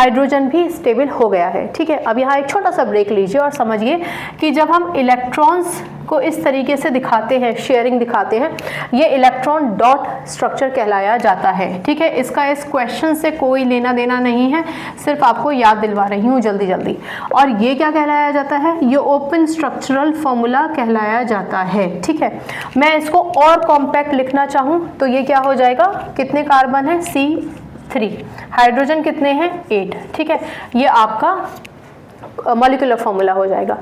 Hydrogen भी stable हो गया है। ठीक है, अब यहाँ एक छोटा सा ब्रेक लीजिए और समझिए कि जब हम इलेक्ट्रॉन्स को इस तरीके से दिखाते हैं, शेयरिंग दिखाते हैं, ये इलेक्ट्रॉन डॉट स्ट्रक्चर कहलाया जाता है। ठीक है, इसका इस क्वेश्चन से कोई लेना देना नहीं है, सिर्फ आपको याद दिलवा रही हूँ जल्दी जल्दी। और ये क्या कहलाया जाता है? ये ओपन स्ट्रक्चरल फॉर्मूला कहलाया जाता है। ठीक है, मैं इसको और कॉम्पैक्ट लिखना चाहूँ तो ये क्या हो जाएगा? कितने कार्बन है? C3। हाइड्रोजन कितने हैं? 8। ठीक है, ये आपका मॉलिक्यूलर फॉर्मूला हो जाएगा।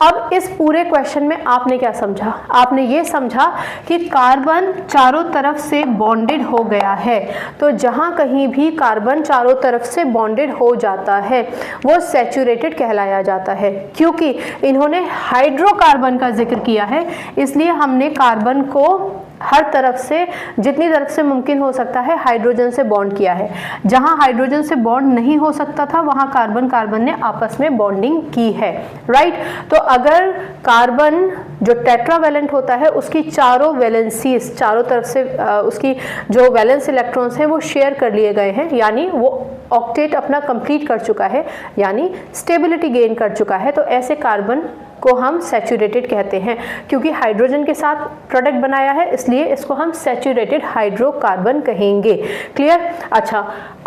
अब इस पूरे क्वेश्चन में आपने क्या समझा? आपने ये समझा कि कार्बन चारों तरफ से बॉन्डेड हो गया है। तो जहां कहीं भी कार्बन चारों तरफ से बॉन्डेड हो जाता है वो सैचुरेटेड कहलाया जाता है। क्योंकि इन्होंने हाइड्रोकार्बन का जिक्र किया है, इसलिए हमने कार्बन को हर तरफ से, जितनी तरफ से मुमकिन हो सकता है, हाइड्रोजन से बॉन्ड किया है। जहां हाइड्रोजन से बॉन्ड नहीं हो सकता था वहां कार्बन कार्बन ने आपस में बॉन्डिंग की है। राइट, तो अगर कार्बन जो टेट्रावैलेंट होता है उसकी चारों वैलेंसीज, चारों तरफ से उसकी जो वैलेंस इलेक्ट्रॉन्स हैं वो शेयर कर लिए गए हैं, यानी वो ऑक्टेट अपना कंप्लीट कर चुका है, यानी स्टेबिलिटी गेन कर चुका है। तो ऐसे कार्बन को हम सैचुरेटेड कहते हैं। क्योंकि हाइड्रोजन के साथ प्रोडक्ट बनाया है इसलिए इसको हम सैचुरेटेड हाइड्रोकार्बन कहेंगे। क्लियर? अच्छा,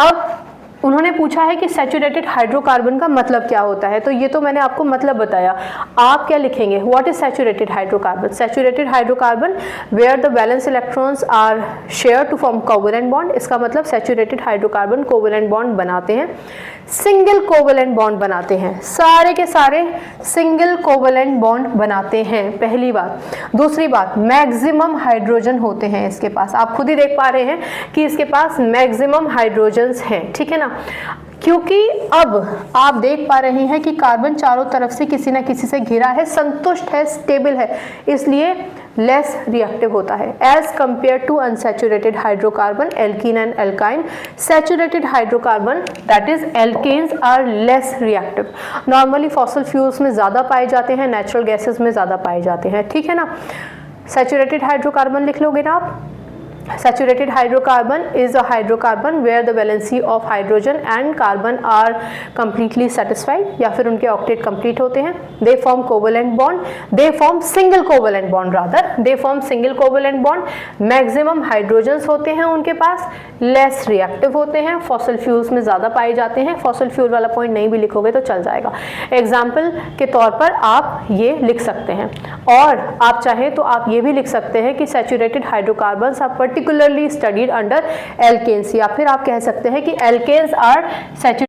अब उन्होंने पूछा है कि सैचुरेटेड हाइड्रोकार्बन का मतलब क्या होता है, तो ये तो मैंने आपको मतलब बताया। आप क्या लिखेंगे? What is saturated hydrocarbon? Saturated hydrocarbon where the valence electrons are share to form covalent bond. इसका मतलब सैचुरेटेड हाइड्रोकार्बन कोवैलेंट बॉन्ड बनाते हैं, सिंगल कोवैलेंट बॉन्ड बनाते हैं, सारे के सारे सिंगल कोवैलेंट बॉन्ड बनाते हैं, पहली बात। दूसरी बात, मैक्सिमम हाइड्रोजन होते हैं इसके पास। आप खुद ही देख पा रहे हैं कि इसके पास मैक्सिमम हाइड्रोजन्स हैं। ठीक है ना? क्योंकि अब आप देख पा रहे हैं कि कार्बन चारों तरफ से किसी ना किसी से घिरा है, संतुष्ट है, स्टेबल है, इसलिए लेस रिएक्टिव होता है as compare to unsaturated hydrocarbon, alkene and alkyne. Saturated hydrocarbon that is alkanes are less reactive. Normally fossil fuels में ज़्यादा पाए जाते हैं, नेचुरल गैसेस में ज़्यादा पाए जाते हैं। ठीक है ना? सैचुरेटेड हाइड्रोकार्बन लिख लोगे ना आप? Saturated hydrocarbon is a hydrocarbon where the valency of hydrogen and carbon are completely satisfied या फिर उनके octet complete होते हैं। They form covalent bond, they form single covalent bond rather, they form single covalent bond, maximum hydrogens होते हैं उनके पास, less reactive होते हैं, fossil fuels में ज़्यादा पाए जाते हैं। fossil fuel वाला point नहीं भी लिखोगे तो चल जाएगा। Example के तौर पर आप ये लिख सकते हैं, और आप चाहें तो आप ये भी लिख सकते हैं कि saturated hydrocarbons are particularly studied under alkanes, या फिर आप कह सकते हैं कि alkanes are saturated